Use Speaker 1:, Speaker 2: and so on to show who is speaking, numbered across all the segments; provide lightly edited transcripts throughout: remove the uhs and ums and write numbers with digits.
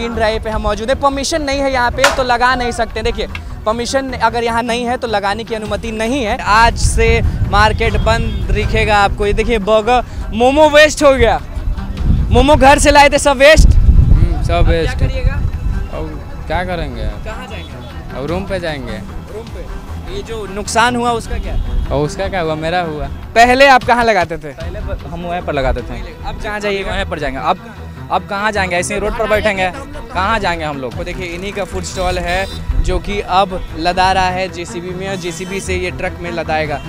Speaker 1: Marine drive पे हम मौजूद हैं। परमिशन नहीं है यहाँ पे तो लगा नहीं सकते। देखिए परमिशन अगर यहाँ नहीं है तो लगाने की अनुमति नहीं है। आज से मार्केट बंद दिखेगा आपको। ये देखिए बर्गर मोमो वेस्ट हो गया। मोमो घर से लाए थे सब वेस्ट।
Speaker 2: सब वेस्ट।
Speaker 1: क्या करिएगा?
Speaker 2: और क्या करेंगे?
Speaker 1: कहाँ जाएंगे?
Speaker 2: और रूम पे जाएंगे।
Speaker 1: रूम पे। ये जो नुकसान हुआ उसका क्या?
Speaker 2: और उसका क्या हुआ? मेरा हुआ।
Speaker 1: पहले आप कहाँ लगाते थे?
Speaker 2: पहले हम वहीं पर लगाते थे।
Speaker 1: अब जहाँ जाइएगा
Speaker 2: वहीं पर जाएंगे। अब कहाँ जाएंगे? ऐसे ही रोड पर बैठेंगे, कहाँ जाएंगे हम लोग?
Speaker 1: तो देखिए इन्हीं का फूड स्टॉल है जो कि अब लदा रहा है जेसीबी में, और जेसीबी से ये ट्रक में लदाएगा।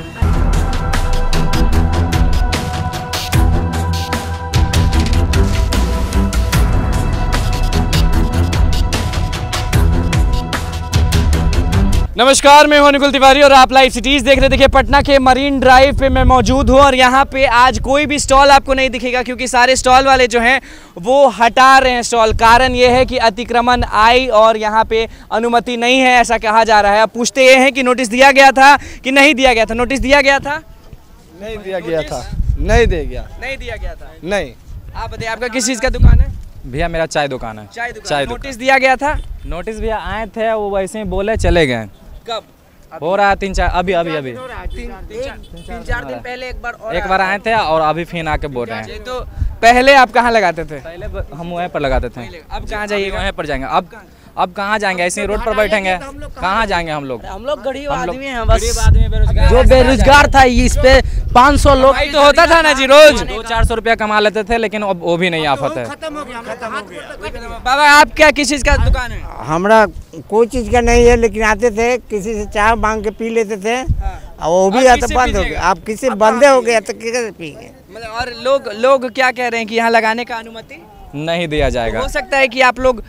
Speaker 1: नमस्कार, मैं हूं अनुकुल तिवारी और आप लाइव सिटीज़ देख रहे। देखिए पटना के मरीन ड्राइव पे मैं मौजूद हूं और यहाँ पे आज कोई भी स्टॉल आपको नहीं दिखेगा क्योंकि सारे स्टॉल वाले जो हैं वो हटा रहे हैं स्टॉल। कारण ये है कि अतिक्रमण आई और यहाँ पे अनुमति नहीं है, ऐसा कहा जा रहा है। अब पूछते ये हैं कि नोटिस दिया गया था कि नहीं दिया गया था? नोटिस दिया गया था?
Speaker 3: नहीं दिया गया था। नहीं दिया गया।
Speaker 1: नहीं दिया गया था।
Speaker 3: नहीं।
Speaker 1: आप बताइए आपका किस चीज़ का दुकान है?
Speaker 2: भैया मेरा चाय दुकान है।
Speaker 1: चाय दुकान। नोटिस दिया गया था?
Speaker 2: नोटिस भैया आए थे, वो वैसे ही बोले चले गए।
Speaker 1: कब?
Speaker 2: हो रहा है 3-4 अभी
Speaker 1: 3-4 दिन पहले एक
Speaker 2: बार आए थे और अभी फिर आके बोल रहे हैं।
Speaker 1: तो पहले आप कहाँ लगाते थे?
Speaker 2: पहले हम वहीं पर लगाते थे।
Speaker 1: अब कहाँ जाइएगा?
Speaker 2: वहीं पर जाएंगे। अब कहाँ जाएंगे? ऐसे ही रोड पर बैठेंगे, कहाँ जाएंगे हम लोग?
Speaker 4: हम लोग गरीब आदमी हैं बस।
Speaker 2: बेरोजगार
Speaker 4: जो बेरोजगार था इस पे 500 लोग
Speaker 1: भाई तो होता था ना जी, रोज
Speaker 2: 200-400 रुपया कमा लेते थे, लेकिन अब वो भी नहीं आफत है।
Speaker 1: बाबा आप क्या किस चीज का दुकान है?
Speaker 5: हमरा कोई चीज का नहीं है, लेकिन आते थे किसी से चाय मांग के पी लेते थे। और वो भी आता बंद हो गया। आप किसी बंदे हो गया तो कैसे पिएंगे?
Speaker 1: मतलब और लोग क्या कह रहे हैं कि यहाँ लगाने का अनुमति
Speaker 2: नहीं दिया जाएगा।
Speaker 1: हो सकता है कि आप लोग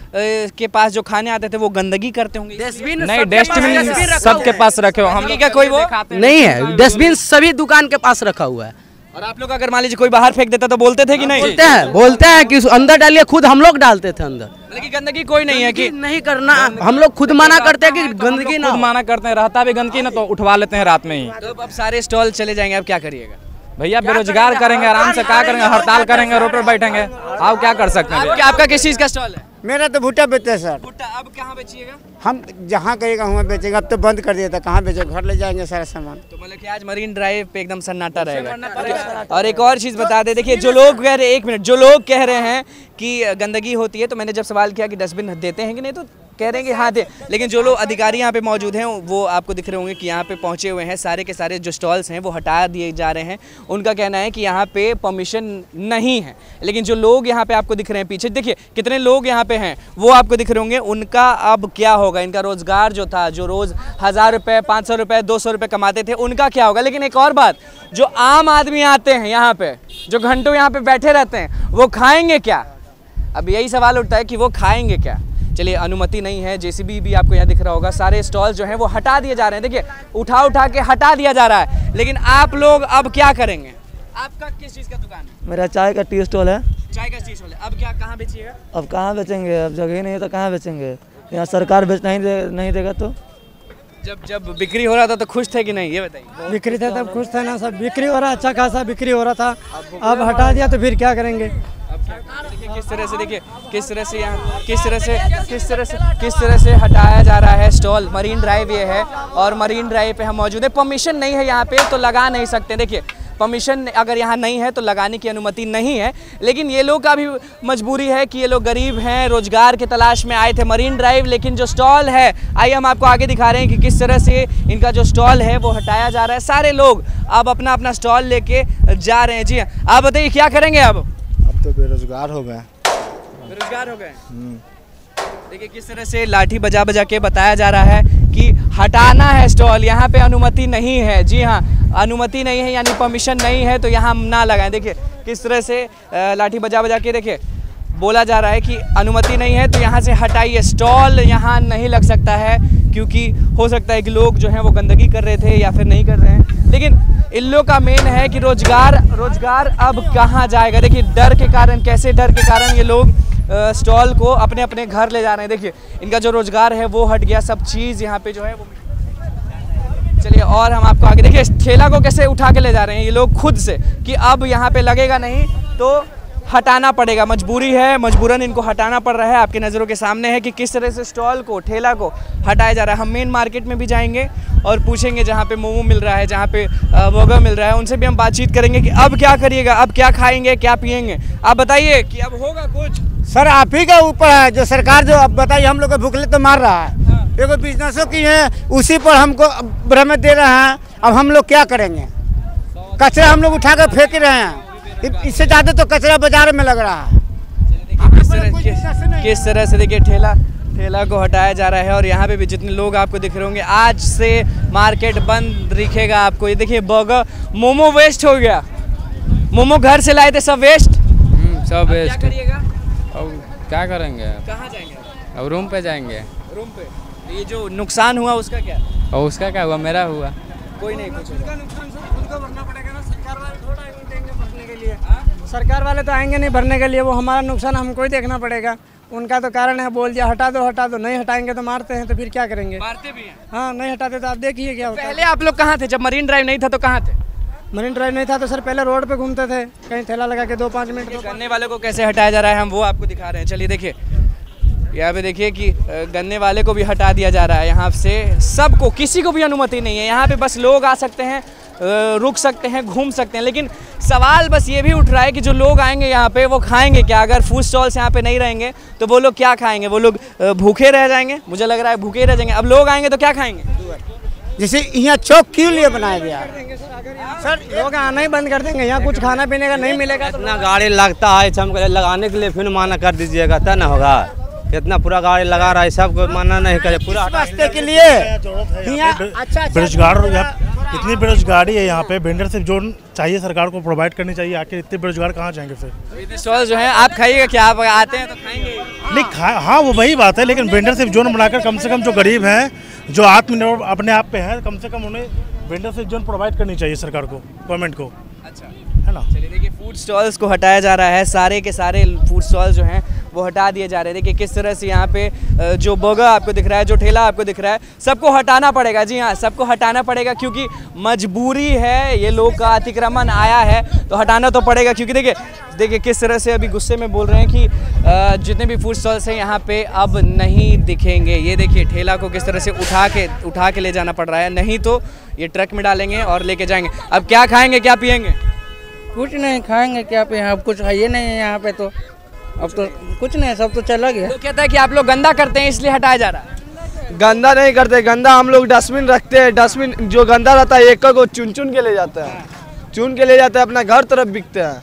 Speaker 1: के पास जो खाने आते थे वो गंदगी करते होंगे।
Speaker 2: नहीं, डस्टबिन सबके पास रखे हो। हम लोग
Speaker 1: का कोई वो
Speaker 4: नहीं है। डस्टबिन सभी दुकान के पास रखा हुआ है।
Speaker 1: और आप लोग अगर मान लीजिए कोई बाहर फेंक देता तो बोलते थे कि नहीं?
Speaker 4: बोलते हैं कि अंदर डालिए। खुद हम लोग डालते थे अंदर।
Speaker 1: लेकिन गंदगी कोई नहीं है कि
Speaker 4: नहीं करना। हम लोग खुद मना करते हैं कि गंदगी ना।
Speaker 2: मना करते हैं, रहता भी गंदगी ना तो उठवा लेते हैं रात में ही।
Speaker 1: तो अब सारे स्टॉल चले जाएंगे, अब क्या करिएगा?
Speaker 2: भैया बेरोजगार करेंगे, आराम से क्या करेंगे? हड़ताल करेंगे, रोड पर बैठेंगे। आप क्या कर सकते हैं?
Speaker 1: आपका किस चीज का स्टॉल है?
Speaker 5: मेरा तो भुट्टा बेचते है सर।
Speaker 1: भुट्टा अब कहाँ बेचिएगा?
Speaker 5: हम जहाँ कहेगा वहाँ बेचेंगे। अब तो बंद कर दिया था। कहाँ बेचेगा? घर ले जाएंगे सारा सामान।
Speaker 1: तो मतलब कि आज मरीन ड्राइव पे एकदम सन्नाटा रहेगा। और एक और चीज़ बता दे, देखिए जो लोग कह रहे, एक मिनट, जो लोग कह रहे हैं कि गंदगी होती है, तो मैंने जब सवाल किया कि डस्टबिन देते हैं कि नहीं, तो कह रहे हैं कि हाँ दे। लेकिन जो लोग अधिकारी यहाँ पे मौजूद हैं वो आपको दिख रहे होंगे कि यहाँ पे पहुँचे हुए हैं। सारे के सारे जो स्टॉल्स हैं वो हटा दिए जा रहे हैं। उनका कहना है कि यहाँ पे परमिशन नहीं है। लेकिन जो लोग यहाँ पे आपको दिख रहे हैं पीछे, देखिए कितने लोग यहाँ पे हैं वो आपको दिख रहे होंगे। उनका अब क्या होगा? इनका रोजगार जो था, जो रोज़ 1000 रुपये, 500 रुपये, 200 रुपये कमाते थे, उनका क्या होगा? लेकिन एक और बात, जो आम आदमी आते हैं यहाँ पे, जो घंटों यहाँ पे बैठे रहते हैं, वो खाएंगे क्या? अब यही सवाल उठता है कि वो खाएंगे क्या? चलिए अनुमति नहीं है। जेसीबी भी आपको यहाँ दिख रहा होगा। सारे स्टॉल जो हैं वो हटा दिए जा रहे हैं। देखिए उठा के हटा दिया जा रहा है। लेकिन आप लोग अब क्या करेंगे? आपका किस चीज़ का दुकान है?
Speaker 6: मेरा चाय का टी स्टॉल है।
Speaker 1: चाय का टी स्टॉल है। अब क्या कहाँ बेचिएगा?
Speaker 6: अब कहाँ बेचेंगे? अब जगह ही नहीं है तो कहाँ बेचेंगे? यहाँ सरकार बेचना नहीं देगा तो।
Speaker 1: जब बिक्री हो रहा था तो खुश थे कि नहीं, ये बताइए?
Speaker 7: बिक्री था तब खुश था ना, सब बिक्री हो रहा, अच्छा खासा बिक्री हो रहा था। अब हटा दिया तो फिर क्या करेंगे?
Speaker 1: देखिए किस तरह से, देखिए किस तरह से यहाँ किस तरह से हटाया जा रहा है स्टॉल। मरीन ड्राइव ये है और मरीन ड्राइव पे हम मौजूद हैं। परमिशन नहीं है यहाँ पे तो लगा नहीं सकते। देखिए परमिशन अगर यहाँ नहीं है तो लगाने की अनुमति नहीं है। लेकिन ये लोग का भी मजबूरी है कि ये लोग गरीब हैं, रोजगार के तलाश में आए थे मरीन ड्राइव। लेकिन जो स्टॉल है, आइए हम आपको आगे दिखा रहे हैं कि किस तरह से इनका जो स्टॉल है वो हटाया जा रहा है। सारे लोग अब अपना अपना स्टॉल लेके जा रहे हैं। जी आप बताइए क्या करेंगे? अब
Speaker 3: तो बेरोजगार हो गए।
Speaker 1: बेरोजगार हो गए। देखिए किस तरह से लाठी बजा के बताया जा रहा है कि हटाना है स्टॉल, यहाँ पे अनुमति नहीं है। जी हाँ, अनुमति नहीं है यानी परमिशन नहीं है तो यहाँ ना लगाएं। देखिए किस तरह से लाठी बजा के देखिए बोला जा रहा है कि अनुमति नहीं है तो यहाँ से हटाइए। स्टॉल यहाँ नहीं लग सकता है क्योंकि हो सकता है कि लोग जो हैं वो गंदगी कर रहे थे या फिर नहीं कर रहे हैं। लेकिन इन लोग का मेन है कि रोजगार अब कहाँ जाएगा? देखिए डर के कारण, कैसे डर के कारण ये लोग स्टॉल को अपने अपने घर ले जा रहे हैं। देखिए इनका जो रोजगार है वो हट गया, सब चीज़ यहाँ पे जो है वो। चलिए और हम आपको आगे देखिए ठेला को कैसे उठा के ले जा रहे हैं ये लोग खुद से कि अब यहाँ पे लगेगा नहीं तो हटाना पड़ेगा, मजबूरी है, मजबूरन इनको हटाना पड़ रहा है। आपके नज़रों के सामने है कि किस तरह से स्टॉल को, ठेला को हटाया जा रहा है। हम मेन मार्केट में भी जाएंगे और पूछेंगे जहाँ पे मोमो मिल रहा है, जहाँ पे बर्गर मिल रहा है, उनसे भी हम बातचीत करेंगे कि अब क्या करिएगा, अब क्या खाएंगे, क्या पिएंगे। आप बताइए कि अब होगा कुछ?
Speaker 5: सर आप ही का ऊपर है, जो सरकार जो अब बताइए हम लोग को भूखले तो मार रहा है। देखो बिजनेसों की है, उसी पर हमको भ्रमित दे रहे हैं। अब हम लोग क्या करेंगे? कचरा हम लोग उठा कर फेंक रहे हैं, इससे ज़्यादा तो कचरा बाजार में लग रहा है।
Speaker 1: किस तरह से देखिए ठेला को हटाया जा रहा है। और यहाँ पे भी जितने लोग आपको दिख रहे होंगे, आज से मार्केट बंद दिखेगा आपको। ये देखिए बर्गर, मोमो वेस्ट हो गया, मोमो घर से लाए थे सब वेस्ट,
Speaker 2: सब वेस्ट।
Speaker 1: क्या करिएगा?
Speaker 2: अब क्या करेंगे?
Speaker 1: कहाँ जाएंगे?
Speaker 2: अब रूम पे जाएंगे।
Speaker 1: रूम पे? ये जो नुकसान हुआ उसका क्या?
Speaker 2: और उसका क्या हुआ? मेरा हुआ।
Speaker 1: कोई नहीं, कुछ
Speaker 7: उनका नुकसान सब खुद को भरना पड़ेगा ना, सरकार वाले थोड़ा देंगे भरने के लिए। सरकार वाले तो आएंगे नहीं भरने के लिए, वो हमारा नुकसान हमको ही देखना पड़ेगा। उनका तो कारण है, बोल दिया हटा दो, नहीं हटाएंगे तो मारते हैं, तो फिर क्या करेंगे?
Speaker 1: मारते भी हैं।
Speaker 7: हाँ, नहीं हटाते तो आप देखिए क्या होता है।
Speaker 1: पहले आप लोग कहाँ थे जब मरीन ड्राइव नहीं था तो कहाँ थे?
Speaker 7: मरीन ड्राइव नहीं था तो सर पहले रोड पे घूमते थे, कहीं ठेला लगा के 2-5 मिनट।
Speaker 1: गन्ने वाले को कैसे हटाया जा रहा है हम वो आपको दिखा रहे हैं। चलिए देखिए, यहाँ पे देखिए कि गन्ने वाले को भी हटा दिया जा रहा है यहाँ से। सबको, किसी को भी अनुमति नहीं है यहाँ पे, बस लोग आ सकते हैं, रुक सकते हैं, घूम सकते हैं। लेकिन सवाल बस ये भी उठ रहा है कि जो लोग आएंगे यहाँ पे वो खाएंगे क्या? अगर फूड स्टॉल्स यहाँ पे नहीं रहेंगे तो वो लोग क्या खाएंगे? वो लोग भूखे रह जाएंगे, मुझे लग रहा है भूखे रह जाएंगे। अब लोग आएंगे तो क्या खाएंगे?
Speaker 5: जैसे यहाँ चौक क्यों लिए बनाया गया?
Speaker 7: सर लोग आना ही बंद कर देंगे, यहाँ कुछ खाना पीने का नहीं मिलेगा तो
Speaker 4: इतना गाड़ी लगता है, हमको लगाने के लिए फिर माना कर दीजिएगा तब ना होगा। इतना पूरा गाड़ी लगा रहा है, सबको माना नहीं करे पूरा
Speaker 5: रास्ते के लिए। अच्छा
Speaker 8: बेरोजगार इतनी बेरोजगारी है यहाँ पे, वेंडर से जो चाहिए सरकार को प्रोवाइड करनी चाहिए। आखिर इतने बेरोजगार कहाँ जाएंगे फिर?
Speaker 1: स्टॉल जो है आप खाइएगा क्या? आप आते हैं तो खाएंगे?
Speaker 8: नहीं हाँ वो वही बात है, लेकिन वेंडर से जोन बनाकर कम से कम जो गरीब हैं, जो आत्मनिर्भर अपने आप पे हैं, कम से कम उन्हें वेंडर से जोन प्रोवाइड करनी चाहिए सरकार को, गवर्नमेंट को।
Speaker 1: अच्छा
Speaker 8: है ना?
Speaker 1: चलिए देखिए, फूड स्टॉल्स को हटाया जा रहा है, सारे के सारे फूड स्टॉल्स जो हैं वो हटा दिए जा रहे हैं। देखिए किस तरह से यहाँ पे जो बर्गर आपको दिख रहा है, जो ठेला आपको दिख रहा है, सबको हटाना पड़ेगा। जी हाँ, सबको हटाना पड़ेगा क्योंकि मजबूरी है, ये लोग का अतिक्रमण आया है तो हटाना तो पड़ेगा। क्योंकि देखिए किस तरह से अभी गुस्से में बोल रहे हैं कि जितने भी फूड स्टॉल्स हैं यहाँ पे अब नहीं दिखेंगे। ये देखिए ठेला को किस तरह से उठा के ले जाना पड़ रहा है, नहीं तो ये ट्रक में डालेंगे और लेके जाएंगे। अब क्या खाएंगे, क्या पिएंगे?
Speaker 9: कुछ नहीं खाएंगे, क्या पे अब कुछ है ही नहीं है यहाँ पे, तो अब तो कुछ नहीं, सब तो चला गया।
Speaker 1: तो कहता है कि आप लोग गंदा करते हैं इसलिए हटाया जा रहा है।
Speaker 3: गंदा नहीं करते, गंदा हम लोग डस्टबिन रखते हैं। डस्टबिन जो गंदा रहता है एक को चुन के ले जाते हैं, चुन के ले जाते हैं, अपना घर तरफ बिकते हैं।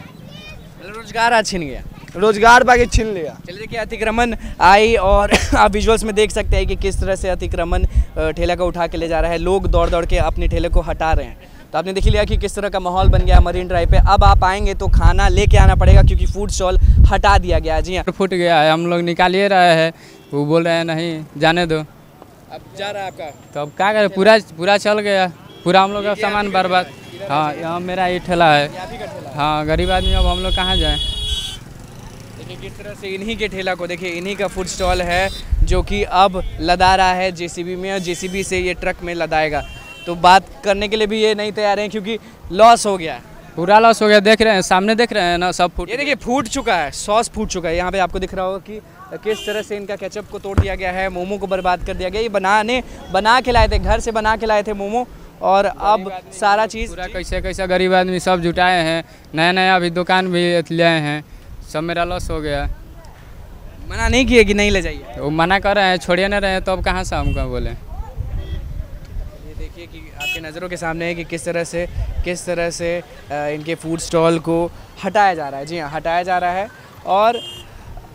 Speaker 1: रोजगार आज छिन गया,
Speaker 3: रोजगार बाकी छीन लिया।
Speaker 1: चलिए देखिए अतिक्रमण आई और आप विजुअल्स में देख सकते हैं कि किस तरह से अतिक्रमण ठेला को उठा के ले जा रहा है। लोग दौड़ दौड़ के अपने ठेले को हटा रहे हैं। तो आपने देख लिया कि किस तरह का माहौल बन गया मरीन ड्राइव पे। अब आप आएंगे तो खाना लेके आना पड़ेगा क्योंकि फूड स्टॉल हटा दिया गया। जी हाँ,
Speaker 2: फूट गया है, हम लोग निकालिए रहे हैं, वो बोल रहे हैं नहीं जाने दो।
Speaker 1: अब जा रहा है आपका,
Speaker 2: तो अब क्या करें, पूरा चल गया, पूरा हम लोग का सामान बर्बाद। हाँ, यहाँ मेरा ये ठेला है। हाँ, गरीब आदमी, अब हम लोग कहाँ जाएँ?
Speaker 1: देखिए किस तरह से इन्हीं के ठेला को देखिए, इन्हीं का फूड स्टॉल है जो कि अब लदा रहा है जेसीबी में, और जेसीबी से ये ट्रक में लदाएगा। तो बात करने के लिए भी ये नहीं तैयार हैं क्योंकि लॉस हो गया है,
Speaker 2: पूरा लॉस हो गया। देख रहे हैं, सामने देख रहे हैं ना, सब फूट।
Speaker 1: ये देखिए फूट चुका है, सॉस फूट चुका है। यहाँ पे आपको दिख रहा होगा कि किस तरह से इनका केचप को तोड़ दिया गया है, मोमो को बर्बाद कर दिया गया। ये बना के लाए थे, घर से बना के लाए थे मोमो, और अब सारा चीज़
Speaker 2: पूरा कैसे गरीब आदमी सब जुटाए हैं, नया अभी दुकान भी ले आए हैं, सब मेरा लॉस हो गया।
Speaker 1: मना नहीं किए कि नहीं ले जाइए?
Speaker 2: वो मना कर रहे हैं, छोड़िए ना रहे हैं, तो अब कहाँ से हमको बोले?
Speaker 1: देखिए कि आपके नज़रों के सामने है कि किस तरह से इनके फूड स्टॉल को हटाया जा रहा है। जी हाँ, हटाया जा रहा है और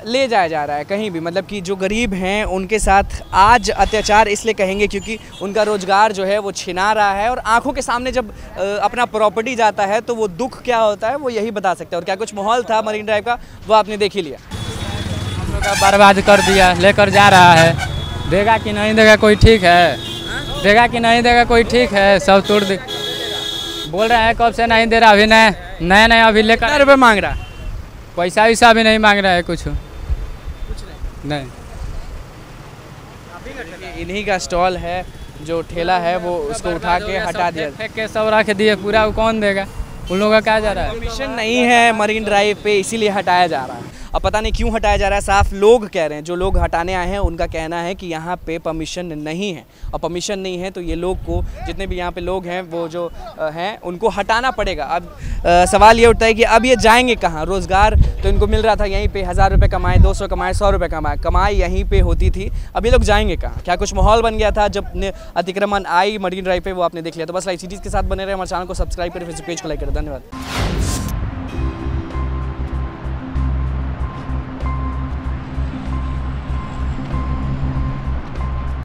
Speaker 1: ले जाया जा रहा है कहीं भी। मतलब कि जो गरीब हैं उनके साथ आज अत्याचार इसलिए कहेंगे क्योंकि उनका रोज़गार जो है वो छिना रहा है, और आंखों के सामने जब अपना प्रॉपर्टी जाता है तो वो दुख क्या होता है वो यही बता सकते हैं। और क्या कुछ माहौल था मरीन ड्राइव का वो आपने देख ही लिया।
Speaker 2: हम लोग का बर्बाद कर दिया, लेकर जा रहा है, देगा कि नहीं देगा कोई ठीक है? देगा कि नहीं देगा कोई ठीक है? सब तोड़ दे, बोल रहा है कब से नहीं दे रहा, अभी नया अभी लेकर।
Speaker 1: कितना रुपये मांग रहा है?
Speaker 2: पैसा वैसा भी नहीं मांग रहा है, कुछ नहीं।
Speaker 1: इन्हीं का स्टॉल है, जो ठेला है वो उसको उठा के हटा दिया,
Speaker 2: फेंक के सब रख दिए पूरा, वो कौन देगा? उन लोगों का क्या जा रहा है?
Speaker 1: परमिशन नहीं है मरीन ड्राइव पे, इसीलिए हटाया जा रहा है। अब पता नहीं क्यों हटाया जा रहा है, साफ लोग कह रहे हैं, जो लोग हटाने आए हैं उनका कहना है कि यहाँ पे परमिशन नहीं है, और परमिशन नहीं है तो ये लोग को, जितने भी यहाँ पे लोग हैं वो जो हैं उनको हटाना पड़ेगा। अब सवाल ये उठता है कि अब ये जाएंगे कहाँ? रोज़गार तो इनको मिल रहा था यहीं पे, 1000 रुपये कमाए, 200 कमाए, 100 रुपये कमाए, कमाई यहीं पे होती थी। अब ये लोग जाएंगे कहाँ? क्या कुछ माहौल बन गया था जब अतिक्रमण आई मरीन ड्राइव पे? वो आपने देख लिया। तो बस लाइव सीरीज़ के साथ बने रहे, हमारे चैनल को सब्सक्राइब करें, फेसबुक पेज को लाइक करें। धन्यवाद।